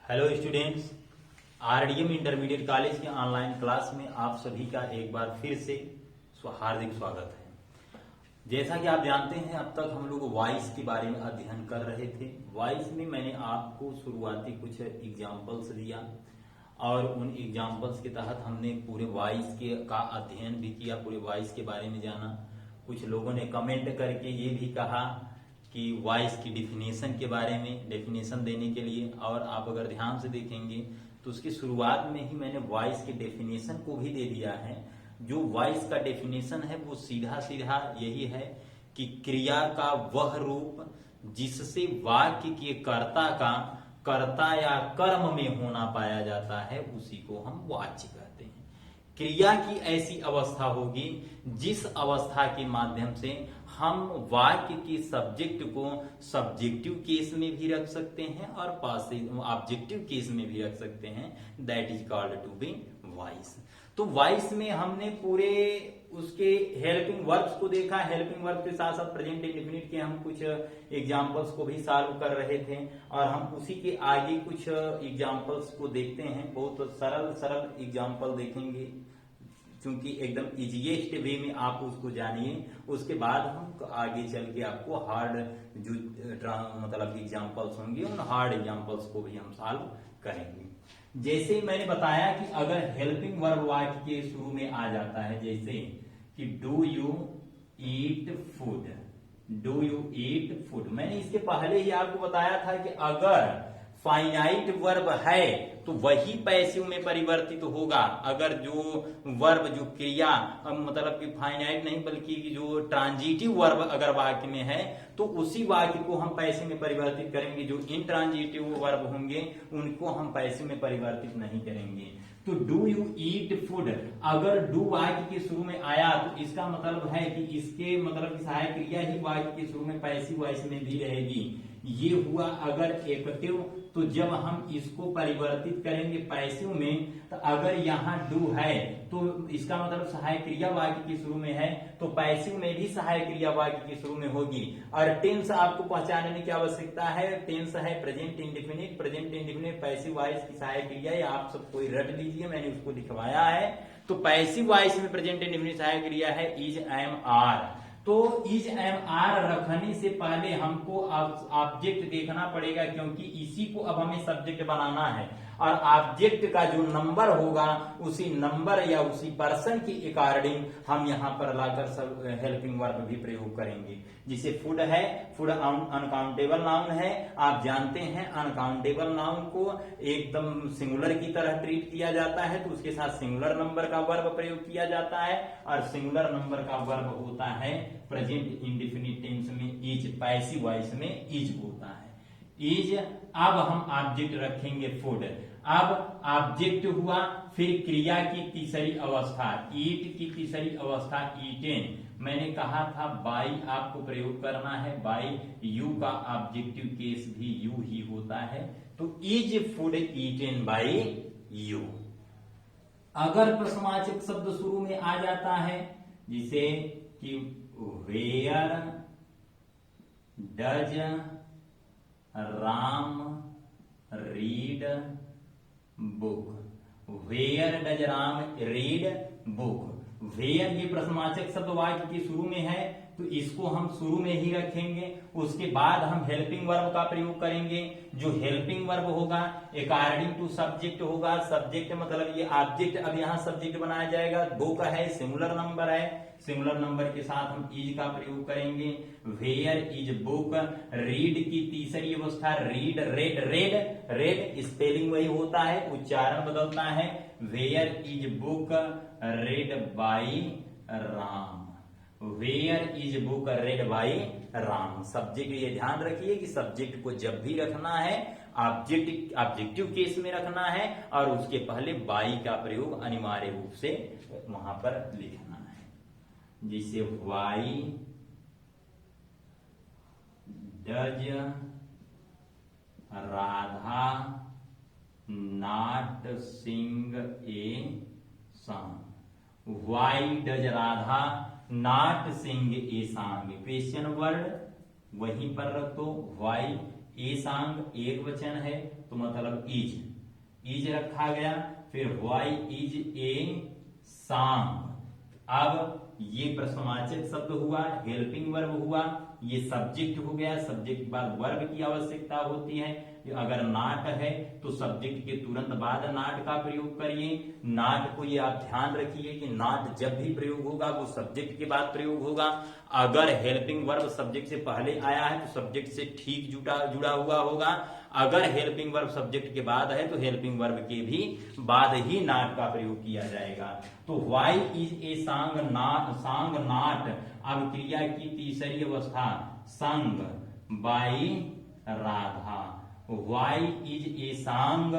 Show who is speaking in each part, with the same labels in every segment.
Speaker 1: Hello students, RDM intermediate college के online class में आप सभी का एक बार फिर से हार्दिक स्वागत है। जैसा कि आप जानते हैं, अब तक हम लोग वॉइस के बारे में अध्ययन कर रहे थे। वॉइस में मैंने आपको शुरुआती कुछ एग्जाम्पल्स दिया और उन एग्जाम्पल्स के तहत हमने पूरे वॉइस के का अध्ययन भी किया, पूरे वॉइस के बारे में जाना। कुछ लोगों ने कमेंट करके ये भी कहा कि वॉइस की डेफिनेशन के बारे में, डेफिनेशन देने के लिए, और आप अगर ध्यान से देखेंगे तो उसकी शुरुआत में ही मैंने वॉइस के डेफिनेशन को भी दे दिया है। जो वॉइस का डेफिनेशन है वो सीधा सीधा यही है कि क्रिया का वह रूप जिससे वाक्य के कर्ता का कर्ता या कर्म में होना पाया जाता है, उसी को हम वाच्य कहते हैं। क्रिया की ऐसी अवस्था होगी जिस अवस्था के माध्यम से हम वाक्य के सब्जेक्ट को सब्जेक्टिव केस में भी रख सकते हैं और पासिव ऑब्जेक्टिव केस में भी रख सकते हैं। That is called to be voice. तो वॉइस में हमने पूरे उसके हेल्पिंग वर्ब्स को देखा। हेल्पिंग वर्ब के साथ साथ प्रेजेंट इंडेफिनिट के हम कुछ एग्जांपल्स को भी सॉल्व कर रहे थे और हम उसी के आगे कुछ एग्जांपल्स को देखते हैं। बहुत सरल सरल एग्जांपल देखेंगे, क्योंकि एकदम इजीएस्ट वे में आप उसको जानिए। उसके बाद हम आगे चल के आपको हार्ड जो मतलब एग्जांपल्स होंगे उन हार्ड एग्जांपल्स को भी हम सॉल्व करेंगे। जैसे मैंने बताया कि अगर हेल्पिंग वर्ब वाक्य के शुरू में आ जाता है, जैसे कि do you eat food, do you eat food. मैंने इसके पहले ही आपको बताया था कि अगर फाइनाइट वर्ब है तो वही पैसिव में परिवर्तित होगा। अगर जो वर्ब, जो क्रिया, मतलब कि फाइनाइट नहीं बल्कि जो ट्रांजिटिव वर्ब अगर वाक्य में है तो उसी वाक्य को हम पैसिव में परिवर्तित करेंगे। जो इनट्रांजिटिव वर्ब होंगे उनको हम पैसिव में परिवर्तित नहीं करेंगे। तो डू यू ईट फूड, अगर डू वाक्य के शुरू में आया तो इसका मतलब है कि इसके मतलब सहायक क्रिया ही वाक्य के शुरू में पैसिव वॉइस में भी रहेगी। ये हुआ अगर एक्टिव। तो जब हम इसको परिवर्तित करेंगे पैसिव में, तो अगर यहाँ डू है तो इसका मतलब सहायक क्रिया वाक्य के शुरू में है तो पैसिव में भी सहायक क्रिया वाक्य के शुरू में होगी। और टेंस आपको पहचानने की आवश्यकता है। टेंस है present indefinite. Present indefinite passive voice की सहायक क्रिया है। आप सब कोई रट लीजिए, मैंने उसको लिखवाया है। तो पैसिव वॉइस में प्रेजेंट इंडेफिनिट सहायक क्रिया है इज, एम, आर। तो इज, एम, आर रखने से पहले हमको ऑब्जेक्ट देखना पड़ेगा, क्योंकि इसी को अब हमें सब्जेक्ट बनाना है। और ऑब्जेक्ट का जो नंबर होगा उसी नंबर या उसी पर्सन के अकॉर्डिंग हम यहाँ पर लाकर सब हेल्पिंग वर्ब भी प्रयोग करेंगे। जिसे फूड है, फूड अनकाउंटेबल नाउन है। आप जानते हैं अनकाउंटेबल नाउन को एकदम सिंगुलर की तरह ट्रीट किया जाता है, तो उसके साथ सिंगुलर नंबर का वर्ब प्रयोग किया जाता है। और सिंगुलर नंबर का वर्ब होता है प्रेजेंट इंडेफिनिट टेंस में इज, पैसिव वॉइस में इज होता है, इज। अब हम ऑब्जेक्ट रखेंगे फूड। अब ऑब्जेक्ट हुआ, फिर क्रिया की तीसरी अवस्था ईट की तीसरी अवस्था ईटेन। मैंने कहा था बाई आपको प्रयोग करना है। बाई यू का ऑब्जेक्टिव केस भी यू ही होता है। तो is food eaten by you. अगर प्रश्नवाचक शब्द शुरू में आ जाता है, जिसे कि where does Ram read book, where does Ram read book. Where ये प्रश्नवाचक शब्द वाक्य के शुरू में है तो इसको हम शुरू में ही रखेंगे। उसके बाद हम हेल्पिंग वर्ब का प्रयोग करेंगे। जो हेल्पिंग वर्ब होगा अकॉर्डिंग टू सब्जेक्ट होगा। सब्जेक्ट मतलब ये ऑब्जेक्ट अब यहाँ सब्जेक्ट बनाया जाएगा। दो का है, सिंगुलर नंबर है। सिंगुलर नंबर के साथ हम इज का प्रयोग करेंगे। Where is book. रीड की तीसरी अवस्था read, read, read, read spelling वही होता है, उच्चारण बदलता है। Where is book read by Ram, where is book read by Ram. Subject ये ध्यान रखिए कि सब्जेक्ट को जब भी रखना है ऑब्जेक्टिव केस में रखना है और उसके पहले बाई का प्रयोग अनिवार्य रूप से वहां पर लिखना है। जिसे why does Radha not sing a song, why does Radha not sing a song. Question word वहीं पर रख दो। वाई ए सॉन्ग एक वचन है, तो मतलब इज रखा गया। फिर व्हाई इज ए सॉन्ग। अब ये प्रश्नवाचक शब्द हुआ, हेल्पिंग वर्ब हुआ, ये सब्जेक्ट हो गया। सब्जेक्ट के बाद वर्ब की आवश्यकता होती है। अगर नाट है तो सब्जेक्ट के तुरंत बाद नाट का प्रयोग करिए। नाट को ये आप ध्यान रखिए कि नाट जब भी प्रयोग होगा वो सब्जेक्ट के बाद प्रयोग होगा। अगर हेल्पिंग वर्ब सब्जेक्ट से पहले आया है तो सब्जेक्ट से ठीक जुड़ा हुआ होगा। अगर हेल्पिंग वर्ब सब्जेक्ट के बाद है तो हेल्पिंग वर्ब के भी बाद ही नाट का प्रयोग किया जाएगा। तो why is a song not. अब क्रिया की तीसरी अवस्था sung by Radha. Why is a song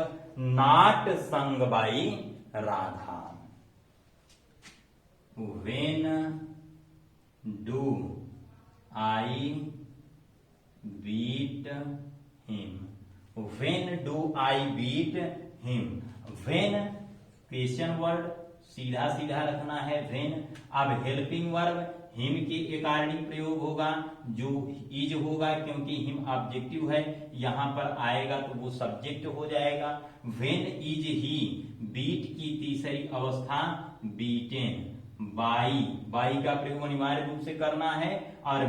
Speaker 1: not sung by Radha. When do I beat him. When do I beat him. When question word सीधा सीधा रखना है व्हेन। अब हेल्पिंग वर्ब हिम के एकार्णी प्रयोग होगा, जो इज होगा क्योंकि हिम ऑब्जेक्टिव है, यहां पर आएगा तो वो सब्जेक्ट हो जाएगा। When is he. बीट की तीसरी अवस्था बीटेन बाई का प्रयोग अनिवार्य रूप से करना है। और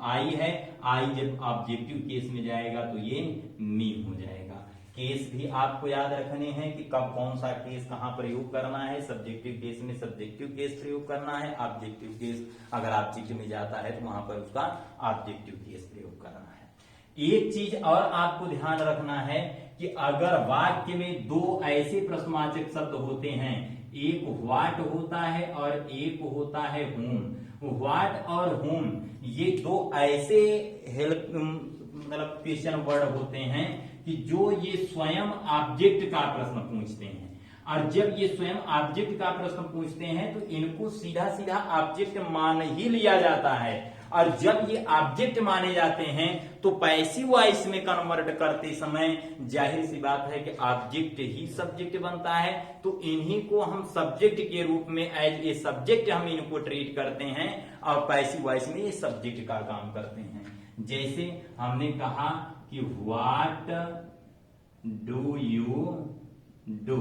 Speaker 1: आई है, आई जब ऑब्जेक्टिव केस में जाएगा तो ये मी हो जाएगा। केस भी आपको याद रखने हैं कि कब कौन सा केस कहां प्रयोग करना है। सब्जेक्टिव केस में सब्जेक्टिव केस प्रयोग करना है। ऑब्जेक्टिव केस अगर ऑब्जेक्ट में जाता है तो वहां पर उसका ऑब्जेक्टिव केस प्रयोग करना है। एक चीज और आपको ध्यान रखना है कि अगर वाक्य में दो ऐसे प्रश्नवाचक शब्द होते हैं, एक व्हाट होता है और एक होता है whom। व्हाट और whom ये दो ऐसे मतलब क्वेश्चन वर्ड होते हैं कि जो ये स्वयं ऑब्जेक्ट का प्रश्न पूछते हैं। और जब ये स्वयं ऑब्जेक्ट का प्रश्न पूछते हैं तो इनको सीधा सीधा ऑब्जेक्ट मान ही लिया जाता है। और जब ये ऑब्जेक्ट माने जाते हैं तो पैसिव वॉइस में कन्वर्ट करते समय जाहिर सी बात है कि ऑब्जेक्ट ही सब्जेक्ट बनता है। तो इन्हीं को हम सब्जेक्ट के रूप में एज ए सब्जेक्ट हम इनको ट्रीट करते हैं और पैसिव वॉइस में ये सब्जेक्ट का काम करते हैं। जैसे हमने कहा कि what do you do.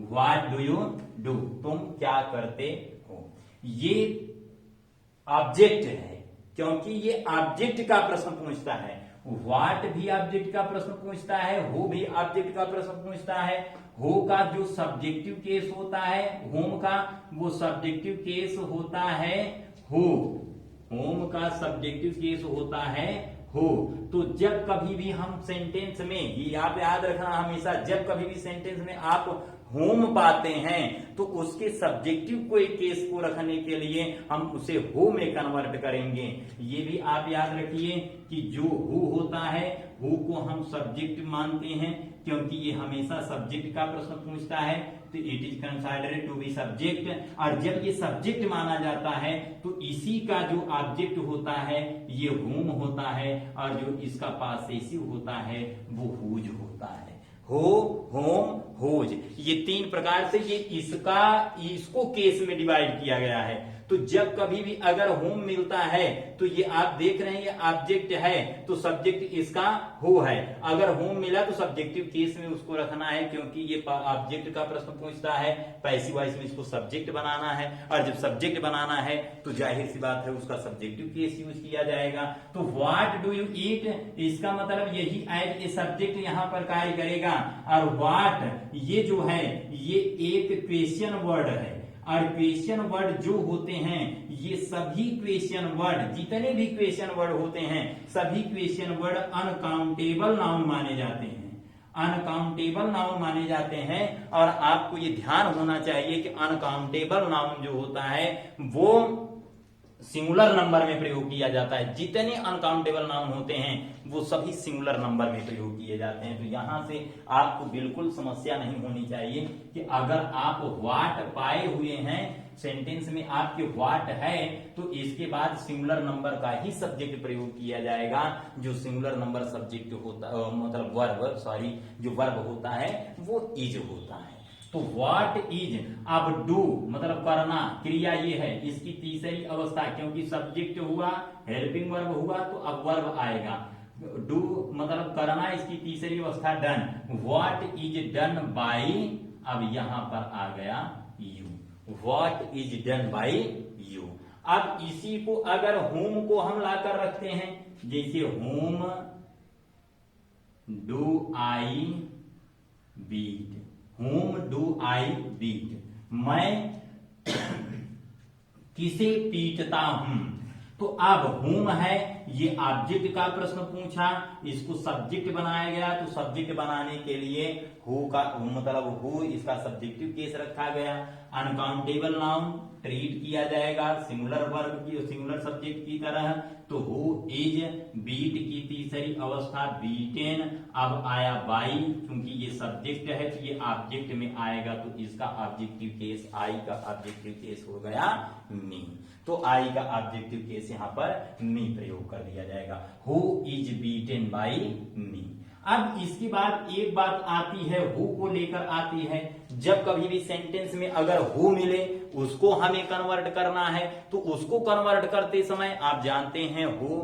Speaker 1: What do you do, तुम क्या करते हो। ये ऑब्जेक्ट है क्योंकि ये ऑब्जेक्ट का प्रश्न पूछता है। व्हाट भी ऑब्जेक्ट का प्रश्न पूछता है, हु भी ऑब्जेक्ट का प्रश्न पूछता है। हो का जो सब्जेक्टिव केस होता है, होम का वो सब्जेक्टिव केस होता है हु। होम का सब्जेक्टिव केस होता है हो। तो जब कभी भी हम सेंटेंस में, ये आप याद रखना हमेशा, जब कभी भी सेंटेंस में आप होम पाते हैं तो उसके सब्जेक्टिव कोई केस को रखने के लिए हम उसे हो में कन्वर्ट करेंगे। ये भी आप याद रखिए कि जो हु होता है, हु को हम सब्जेक्ट मानते हैं क्योंकि ये हमेशा सब्जेक्ट का प्रश्न पूछता है, तो it is considered to be subject. और जब ये सब्जेक्ट माना जाता है तो इसी का जो ऑब्जेक्ट होता है ये होम होता है, और जो इसका पासेसिव होता है वो हुज होता है। हो, होम, होज, ये तीन प्रकार से ये इसको केस में डिवाइड किया गया है। तो जब कभी भी अगर होम मिलता है तो ये आप देख रहे हैं ये ऑब्जेक्ट है तो सब्जेक्ट इसका हो है। अगर होम मिला तो सब्जेक्टिव केस में उसको रखना है क्योंकि ये ऑब्जेक्ट का प्रश्न पूछता है। पैसिव वॉइस में इसको सब्जेक्ट बनाना है, और जब सब्जेक्ट बनाना है तो जाहिर सी बात है उसका सब्जेक्टिव केस यूज किया जाएगा। तो व्हाट डू यू ईट, इसका मतलब यही एज ए सब्जेक्ट यहां पर कार्य करेगा। और व्हाट ये जो है ये एक क्वेश्चन वर्ड है, और क्वेश्चन वर्ड जो होते हैं ये सभी क्वेश्चन वर्ड, जितने भी क्वेश्चन वर्ड होते हैं सभी क्वेश्चन वर्ड अनकाउंटेबल नाउन माने जाते हैं। अनकाउंटेबल नाउन माने जाते हैं। और आपको ये ध्यान होना चाहिए कि अनकाउंटेबल नाउन जो होता है वो सिंगुलर नंबर में प्रयोग किया जाता है। जितने अनकाउंटेबल नाउन होते हैं वो सभी सिंगुलर नंबर में प्रयोग किए जाते हैं। तो यहां से आपको बिल्कुल समस्या नहीं होनी चाहिए कि अगर आप व्हाट पाए हुए हैं सेंटेंस में, आपके व्हाट है तो इसके बाद सिंगुलर नंबर का ही सब्जेक्ट प्रयोग किया जाएगा। जो सिंगुलर नंबर सब्जेक्ट होता मतलब जो वर्ब होता है वो इज होता है। तो व्हाट इज, अब डू मतलब करना, क्रिया ये है, इसकी तीसरी अवस्था क्योंकि सब्जेक्ट हुआ, हेल्पिंग वर्ब हुआ तो अब वर्ब आएगा। डू मतलब करना, इसकी तीसरी अवस्था done. What is done by, अब यहां पर आ गया you, what is done by you. अब इसी को अगर होम को हम लाकर रखते हैं, जैसे whom do I beat, whom do I beat, मैं किसे पीटता हूं। तो अब होम है, ये ऑब्जेक्ट का प्रश्न पूछा, इसको सब्जेक्ट बनाया गया, तो सब्जेक्ट बनाने के लिए हु का मतलब हु इसका सब्जेक्टिव केस रखा गया। अनकाउंटेबल नाउन ट्रीट किया जाएगा सिंगुलर वर्ब की, सिंगुलर सब्जेक्ट की तरह। तो हु इज बीट की तीसरी अवस्था बीटेन। अब आया बाई, क्योंकि ये सब्जेक्ट है तो ये ऑब्जेक्ट में आएगा, तो इसका ऑब्जेक्टिव केस, आई का ऑब्जेक्टिव केस हो गया मी। तो आई का ऑब्जेक्टिव केस यहां पर मी प्रयोग कर दिया जाएगा, हु इज बीटेन बाई मी। अब इसके बाद एक बात आती है, हु को लेकर आती है। जब कभी भी सेंटेंस में अगर हु मिले, उसको हमें कन्वर्ट करना है, तो उसको कन्वर्ट करते समय आप जानते हैं हु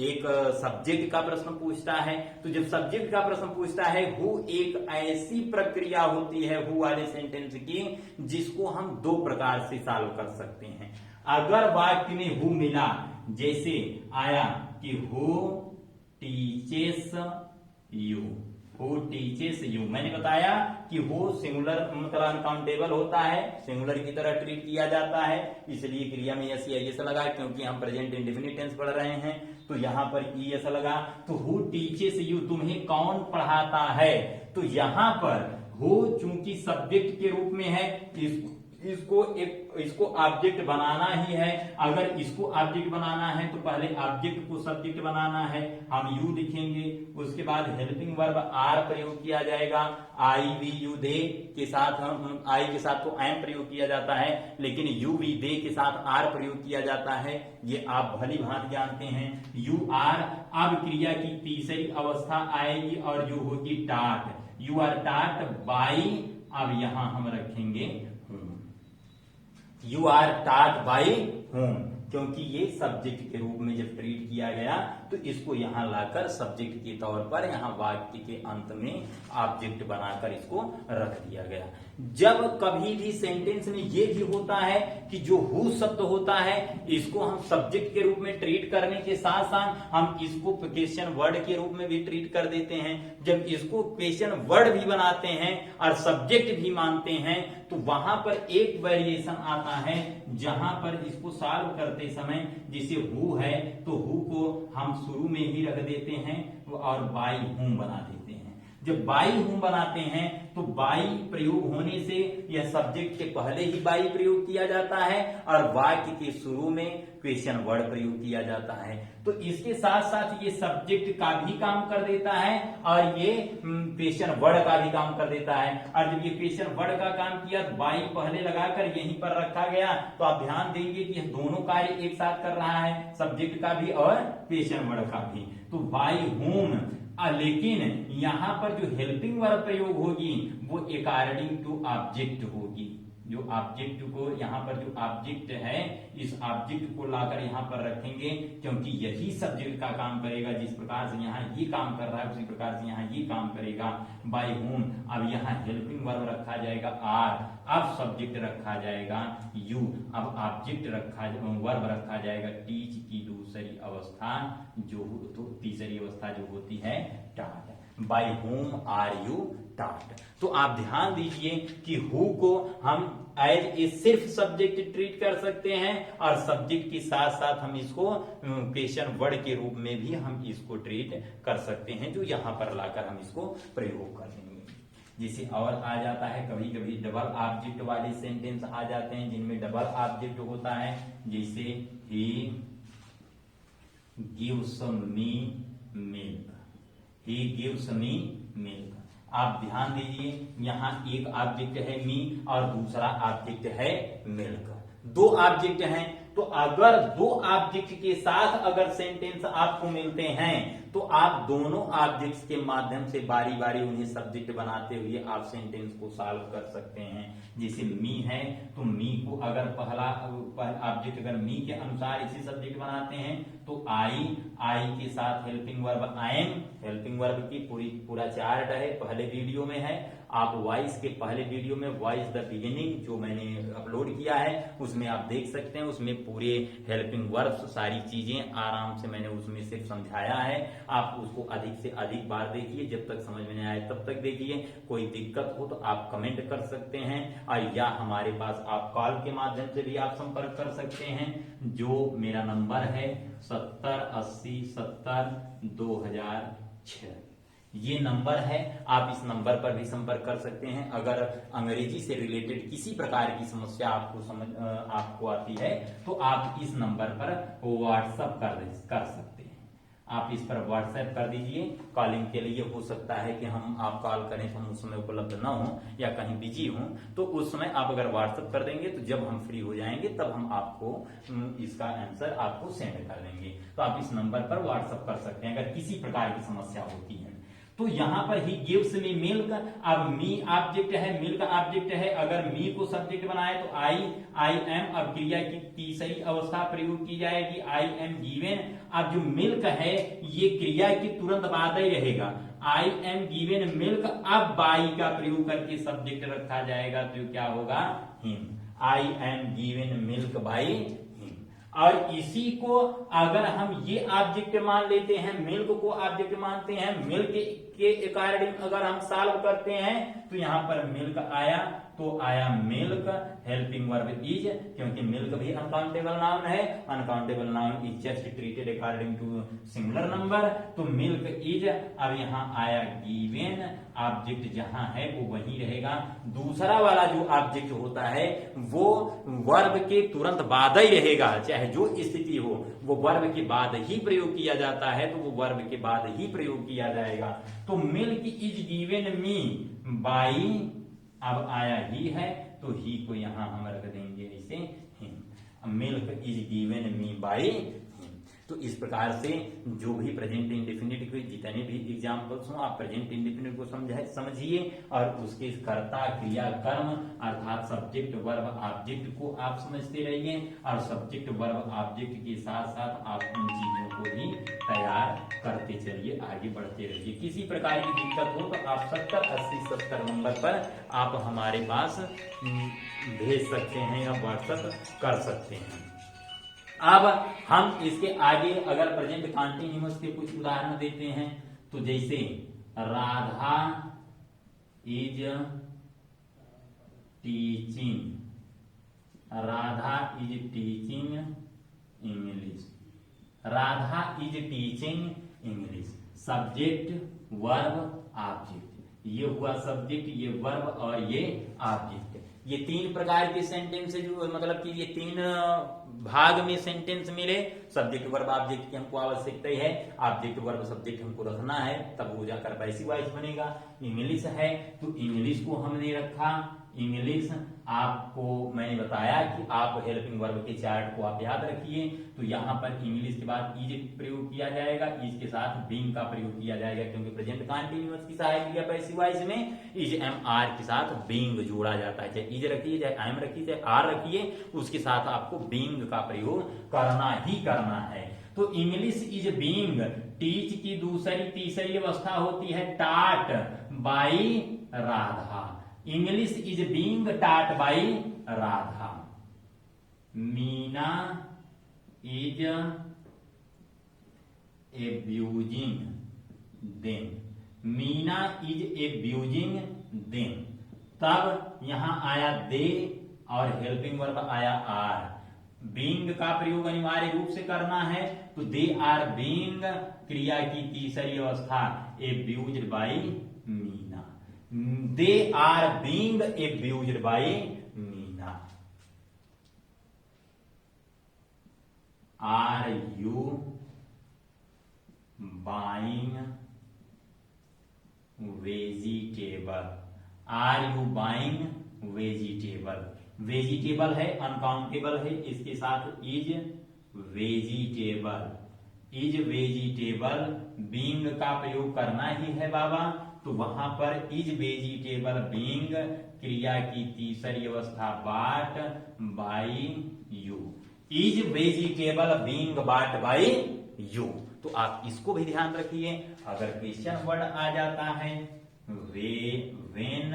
Speaker 1: एक सब्जेक्ट का प्रश्न पूछता है। तो जब सब्जेक्ट का प्रश्न पूछता है, हु एक ऐसी प्रक्रिया होती है हु वाले सेंटेंस की, जिसको हम दो प्रकार से सॉल्व कर सकते हैं। अगर वाक्य में हु मिला, जैसे आया कि who teaches you, who teaches you, मैंने बताया कि हु सिंगुलर मतलब अनकाउंटेबल होता है, सिंगुलर की तरह ट्रीट किया जाता है, इसलिए क्रिया में एस या लगा, क्योंकि हम प्रेजेंट इंडेफिनिट टेंस पढ़ रहे हैं, तो यहां पर ई एस लगा। तो हु टीचेस यू, तुम्हें कौन पढ़ाता है। तो यहां पर हु चूंकि सब्जेक्ट के रूप में है, इसको ऑब्जेक्ट बनाना ही है। अगर इसको ऑब्जेक्ट बनाना है तो पहले ऑब्जेक्ट को सब्जेक्ट बनाना है, हम यू लिखेंगे, उसके बाद हेल्पिंग वर्ब आर प्रयोग किया जाएगा। आई वी यू दे के साथ, हम आई के साथ तो एम प्रयोग किया जाता है, लेकिन यू वी दे के साथ आर प्रयोग किया जाता है, ये आप भली भांति जानते हैं। यू आर, अब क्रिया की तीसरी अवस्था आएगी और जो होगी टाट, यू आर टाट बाई, अब यहां हम रखेंगे यू आर टाट बाई होम, क्योंकि ये सब्जेक्ट के रूप में जब ट्रीट किया गया, तो इसको यहां लाकर सब्जेक्ट के तौर पर यहां वाक्य के अंत में ऑब्जेक्ट बनाकर इसको रख दिया गया। जब कभी भी सेंटेंस में ये भी होता है कि जो हु शब्द होता है, इसको हम सब्जेक्ट के रूप में ट्रीट करने के साथ साथ हम इसको क्वेश्चन वर्ड के रूप में भी ट्रीट कर देते हैं। जब इसको क्वेश्चन वर्ड भी बनाते हैं और सब्जेक्ट भी मानते हैं, तो वहां पर एक वेरिएशन आता है, जहां पर इसको सॉल्व करते समय जैसे हु है तो हु को हम शुरू में ही रख देते हैं और बाई हुम बना देते हैं। जब बाई हुम बनाते हैं तो बाई प्रयोग होने से यह सब्जेक्ट के पहले ही बाई प्रयोग किया जाता है और वाक्य के शुरू में क्वेश्चन वर्ड प्रयोग किया जाता है। तो इसके साथ साथ ये सब्जेक्ट का भी काम कर देता है और ये क्वेश्चन वर्ड का भी काम कर देता है। और जब ये क्वेश्चन वर्ड का काम किया तो बाई पहले लगाकर यहीं पर रखा गया, तो आप ध्यान देंगे कि दोनों कार्य एक साथ कर रहा है, सब्जेक्ट का भी और क्वेश्चन वर्ड का भी। तो बाई होम, लेकिन यहां पर जो हेल्पिंग वर्ब प्रयोग होगी वो अकॉर्डिंग टू ऑब्जेक्ट होगी। जो ऑब्जेक्ट को यहाँ पर जो ऑब्जेक्ट है, इस ऑब्जेक्ट को लाकर यहाँ पर रखेंगे, क्योंकि यही सब्जेक्ट का काम करेगा। जिस प्रकार से यहाँ ये काम कर रहा है, उसी प्रकार से यहाँ ये काम करेगा बाय होम। अब यहाँ हेल्पिंग वर्ब रखा जाएगा आर, अब सब्जेक्ट रखा जाएगा यू, अब ऑब्जेक्ट रखा वर्ब रखा जाएगा टीच की दूसरी अवस्था, जो तो तीसरी अवस्था जो होती है टाट। बाय होम आर यू टाट। तो आप ध्यान दीजिए कि हु को हम एज ए सिर्फ सब्जेक्ट ट्रीट कर सकते हैं और सब्जेक्ट के साथ साथ हम इसको क्वेश्चन वर्ड के रूप में भी हम इसको ट्रीट कर सकते हैं, जो यहां पर लाकर हम इसको प्रयोग कर देंगे। जैसे और आ जाता है, कभी कभी डबल ऑब्जेक्ट वाले सेंटेंस आ जाते हैं जिनमें डबल ऑब्जेक्ट होता है, जैसे he gives me milk, he gives me milk. आप ध्यान दीजिए, यहाँ एक ऑब्जेक्ट है मी और दूसरा ऑब्जेक्ट है मिल्क, दो ऑब्जेक्ट हैं। तो अगर दो ऑब्जेक्ट के साथ अगर सेंटेंस आपको मिलते हैं तो आप दोनों ऑब्जेक्ट्स के माध्यम से बारी बारी उन्हें सब्जेक्ट बनाते हुए आप सेंटेंस को सॉल्व कर सकते हैं। जैसे मी है तो मी को अगर पहला ऑब्जेक्ट अगर मी के अनुसार इसी सब्जेक्ट बनाते हैं तो आई के साथ helping verb I am, helping verb की पूरा चार्ट है, पहले वीडियो में है। आप वॉइस के पहले वीडियो में वॉइस द बिगिनिंग जो मैंने अपलोड किया है उसमें आप देख सकते हैं, उसमें पूरे हेल्पिंग वर्ब्स सारी चीजें आराम से मैंने उसमें सिर्फ समझाया है। आप उसको अधिक से अधिक बार देखिए, जब तक समझ में नहीं आए तब तक देखिए। कोई दिक्कत हो तो आप कमेंट कर सकते हैं और या हमारे पास आप कॉल के माध्यम से भी आप संपर्क कर सकते हैं, जो मेरा नंबर है 7080702006 ये नंबर है। आप इस नंबर पर भी संपर्क कर सकते हैं। अगर अंग्रेजी से रिलेटेड किसी प्रकार की समस्या आपको आती है तो आप इस नंबर पर व्हाट्सएप कर सकते हैं। आप इस पर व्हाट्सएप कर दीजिए। कॉलिंग के लिए हो सकता है कि हम आप कॉल करें तो हम उस समय उपलब्ध ना हो या कहीं बिजी हो, तो उस समय आप अगर व्हाट्सएप कर देंगे तो जब हम फ्री हो जाएंगे तब हम आपको इसका आंसर आपको सेंड कर देंगे। तो आप इस नंबर पर व्हाट्सएप कर सकते हैं अगर किसी प्रकार की समस्या होती है। तो यहां पर ही गिव्स मी मिल्क, अब मी ऑब्जेक्ट है, मिल्क ऑब्जेक्ट है। अगर मी को सब्जेक्ट बनाए तो आई एम, अब क्रिया की तीसरी अवस्था प्रयोग की जाएगी आई एम गिवेन। अब जो मिल्क है ये क्रिया की तुरंत बाद ही रहेगा, आई एम गिवेन मिल्क। अब बाई का प्रयोग करके सब्जेक्ट रखा जाएगा तो क्या होगा, him. I am given milk by. और इसी को अगर हम ये ऑब्जेक्ट मान लेते हैं, मिल्क को ऑब्जेक्ट मानते हैं, मिल्क के अकॉर्डिंग अगर हम सॉल्व करते हैं तो यहां पर मिल्क आया तो आया मिल्क, हेल्पिंग वर्ब इज, क्योंकि मिल्क भी अनकाउंटेबल नाउन है। Uncountable noun is just treated according to singular number, तो मिल्क इज। अब यहां आया गिवेन, ऑब्जेक्ट जहां है वो वहीं रहेगा। दूसरा वाला जो ऑब्जेक्ट होता है वो वर्ब के तुरंत बाद ही रहेगा, चाहे जो स्थिति हो वो वर्ब के बाद ही प्रयोग किया जाता है, तो वो वर्ब के बाद ही प्रयोग किया जाएगा। तो milk is given me by, अब आया ही है तो ही को यहां हम रख देंगे ऐसे him. Milk is given me by him. तो इस प्रकार से जो भी प्रेजेंट इंडेफिनिट के जितने भी एग्जाम्पल्स हों आप प्रेजेंट इंडेफिनिट को समझिए और उसके कर्ता क्रिया कर्म अर्थात सब्जेक्ट वर्ब ऑब्जेक्ट को आप समझते रहिए, और सब्जेक्ट वर्ब ऑब्जेक्ट के साथ साथ आप उन चीजों को भी तैयार करते चलिए, आगे बढ़ते रहिए। किसी प्रकार की दिक्कत हो तो आप 708070 नंबर पर आप हमारे पास भेज सकते हैं या व्हाट्सएप कर सकते हैं। अब हम इसके आगे अगर प्रेजेंट कॉन्टिन्यूअस के कुछ उदाहरण देते हैं तो जैसे Radha is teaching, Radha is teaching English, Radha is teaching English. Subject verb object, ये हुआ सब्जेक्ट, ये वर्ब और ये ऑब्जेक्ट। ये तीन प्रकार के सेंटेंस जो मतलब कि ये तीन भाग में सेंटेंस मिले। सब्जेक्ट वर्ब ऑब्जेक्ट की हमको आवश्यकता है, ऑब्जेक्ट वर्ब सब्जेक्ट हमको रखना है तब वो जाकर पैसिव वॉइस बनेगा। इंग्लिश है तो इंग्लिश को हमने रखा, इंग्लिश आपको मैंने बताया कि आप हेल्पिंग वर्ब के चार्ट को आप याद रखिए। तो यहाँ पर इंग्लिश के बाद इज प्रयोग किया जाएगा, इज के साथ बीइंग का प्रयोग किया जाएगा क्योंकि प्रेजेंट कंटीन्यूअस की सहायक या पैसिव वॉइस में इज एम आर के साथ बीइंग जोड़ा जाता है। चाहे इज रखिए, चाहे एम रखिए, चाहे आर रखिए, उसके साथ आपको बीइंग का प्रयोग करना ही करना है। तो इंग्लिश इज बीइंग, टीच की दूसरी तीसरी अवस्था होती है taught by Radha. English is being taught by Radha. Meena is abusing them, Meena is abusing them. तब यहां आया दे और हेल्पिंग वर्ब आया आर। बीइंग का प्रयोग अनिवार्य रूप से करना है तो दे आर बीइंग क्रिया की तीसरी अवस्था abused by Meena, they are being abused by Meena. Are you buying vegetable, are you buying vegetable. Vegetable है, अनकाउंटेबल है, इसके साथ is vegetable. Is vegetable, being का प्रयोग करना ही है बाबा, तो वहां पर इज वेजिटेबल बीइंग क्रिया की तीसरी अवस्था बाट by you, is vegetable being बाट बाई यू। तो आप इसको भी ध्यान रखिए। अगर क्वेश्चन वर्ड आ जाता है when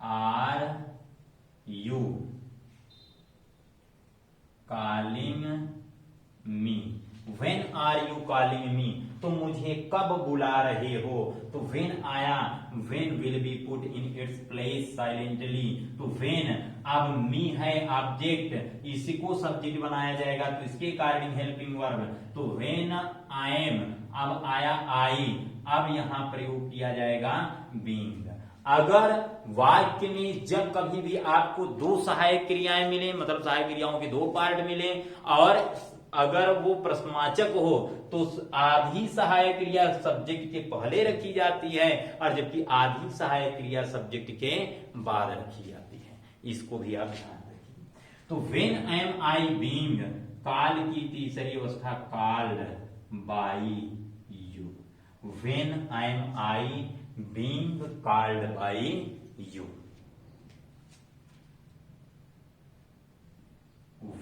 Speaker 1: are you calling me, when are you calling me, तो मुझे कब बुला रहे हो, तो वेन आया, when will be put in its place silently, तो वेन अब मी है ऑब्जेक्ट, इसी को सब्जेक्ट बनाया जाएगा, तो इसके अकॉर्डिंग हेल्पिंग वर्ब, तो वेन आई एम, अब आया आई, अब यहां प्रयोग किया जाएगा बीइंग। अगर वाक्य में जब कभी भी आपको दो सहायक क्रियाएं मिले, मतलब सहायक क्रियाओं के दो पार्ट मिले, और अगर वो प्रश्नवाचक हो तो आधी सहायक क्रिया सब्जेक्ट के पहले रखी जाती है, और जबकि आधी सहायक क्रिया सब्जेक्ट के बाद रखी जाती है। इसको भी आप ध्यान रखिए। तो वेन एम आई बीइंग, काल की तीसरी अवस्था called by you, when am I being called by you,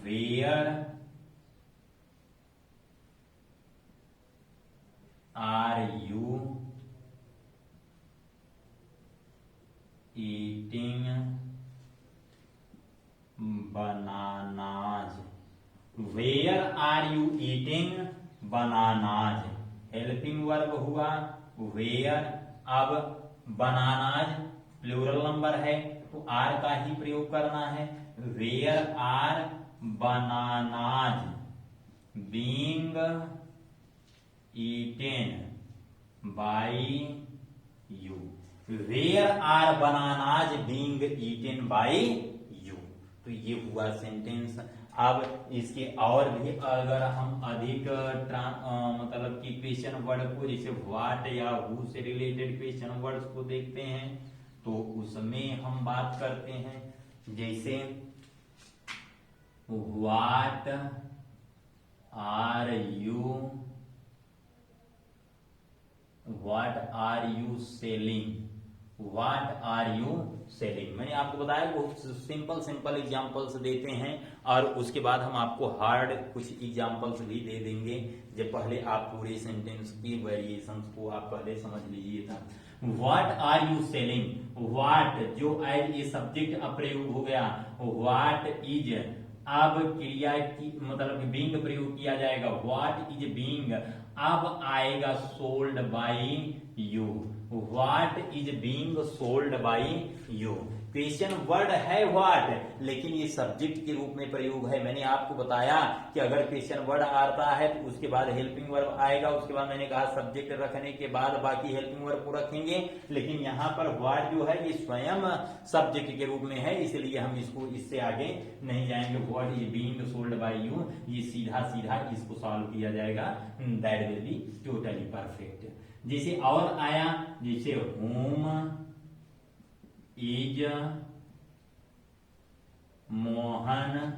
Speaker 1: where are you eating bananas, where are you eating bananas, helping verb हुआ वेयर, अब बनानाज प्लूरल नंबर है तो आर का ही प्रयोग करना है, where are bananas being eaten by you, where are bananas being eaten by you. तो ये हुआ सेंटेंस। अब इसके और भी अगर हम अधिक मतलब कि क्वेश्चन वर्ड को, जैसे व्हाट या हु से रिलेटेड क्वेश्चन वर्ड्स को देखते हैं, तो उसमें हम बात करते हैं, जैसे what are you selling, what are you selling. मैंने आपको बताया बहुत सिंपल सिंपल एग्जांपल्स देते हैं, और उसके बाद हम आपको हार्ड कुछ एग्जांपल्स भी दे देंगे, जब पहले आप पूरे सेंटेंस की वेरिएशंस को आप पहले समझ लीजिए था। What are you selling, what जो एज ए सब्जेक्ट अप्रयोग हो गया, व्हाट इज अब क्रिया की मतलब बीइंग प्रयोग किया जाएगा, व्हाट इज बीइंग, अब आएगा sold by you, what is being sold by you. Question word है व्हाट, लेकिन ये सब्जेक्ट के रूप में प्रयोग है। मैंने आपको बताया कि अगर क्वेश्चन वर्ड आता है तो उसके बाद हेल्पिंग वर्ब आएगा, उसके बाद मैंने कहा सब्जेक्ट रखने के बाद बाकी हेल्पिंग वर्ब को रखेंगे, लेकिन यहाँ पर व्हाट जो है ये स्वयं सब्जेक्ट के रूप में है, इसलिए हम इसको इससे आगे नहीं जाएंगे। What is being sold by you, ये सीधा सीधा इसको सॉल्व किया जाएगा, that will be totally perfect. जैसे और आया, जैसे whom is Mohan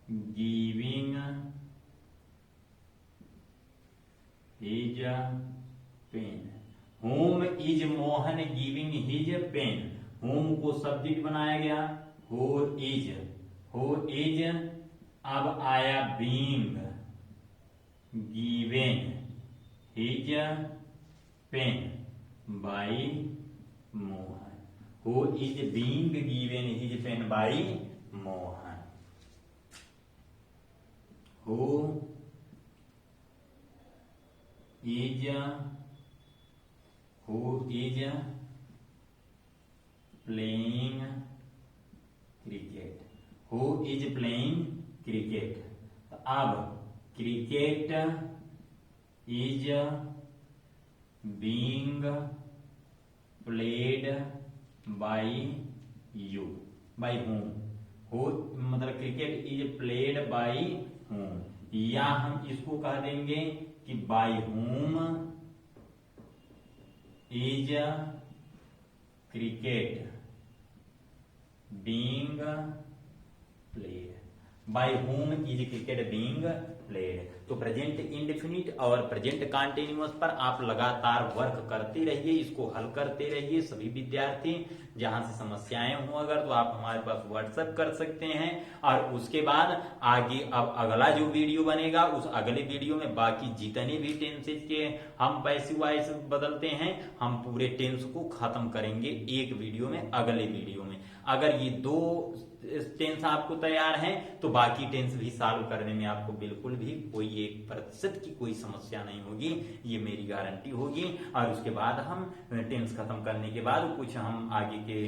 Speaker 1: giving his pen, whom is Mohan giving his pen, whom को सब्जेक्ट बनाया गया, हो इज अब आया being given his pen by Mohan, who is being given his pen by Mohan, who is playing cricket, who is playing cricket. अब cricket is being played by you, by whom, हो मतलब cricket is played by whom, या हम इसको कह देंगे कि by whom is cricket being played, by whom is cricket being played. तो प्रेजेंट इंडेफिनिट और प्रेजेंट कंटिन्यूअस पर आप लगातार वर्क करते रहिए, इसको हल करते रहिए। सभी विद्यार्थी जहां से समस्याएं हो अगर तो आप हमारे पास व्हाट्सएप कर सकते हैं। और उसके बाद आगे अब अगला जो वीडियो बनेगा उस अगले वीडियो में बाकी जितने भी टेंसेज के हम पैसिव वॉइस बदलते हैं हम पूरे टेंस को खत्म करेंगे एक वीडियो में, अगले वीडियो में। अगर ये 2 टेंस आपको तैयार हैं तो बाकी टेंस भी सॉल्व करने में आपको बिल्कुल भी कोई 1% की कोई समस्या नहीं होगी, ये मेरी गारंटी होगी। और उसके बाद हम टेंस खत्म करने के बाद कुछ हम आगे के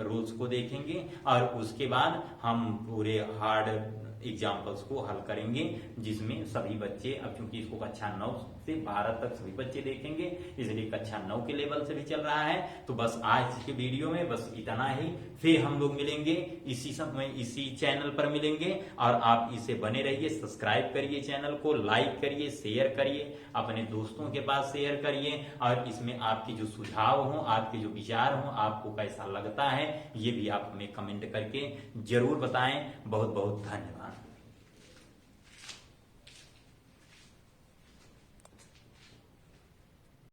Speaker 1: रूल्स को देखेंगे और उसके बाद हम पूरे हार्ड एग्जाम्पल्स को हल करेंगे जिसमें सभी बच्चे, अब चूंकि इसको कक्षा 9 से 12 तक सभी बच्चे देखेंगे इसलिए कक्षा 9 के लेवल से भी चल रहा है। तो बस आज के वीडियो में बस इतना ही, फिर हम लोग मिलेंगे इसी समय इसी चैनल पर मिलेंगे। और आप इसे बने रहिए, सब्सक्राइब करिए, चैनल को लाइक करिए, शेयर करिए, अपने दोस्तों के पास शेयर करिए। और इसमें आपके जो सुझाव हो, आपके जो विचार हो, आपको कैसा लगता है ये भी आप हमें कमेंट करके जरूर बताएं। बहुत बहुत धन्यवाद।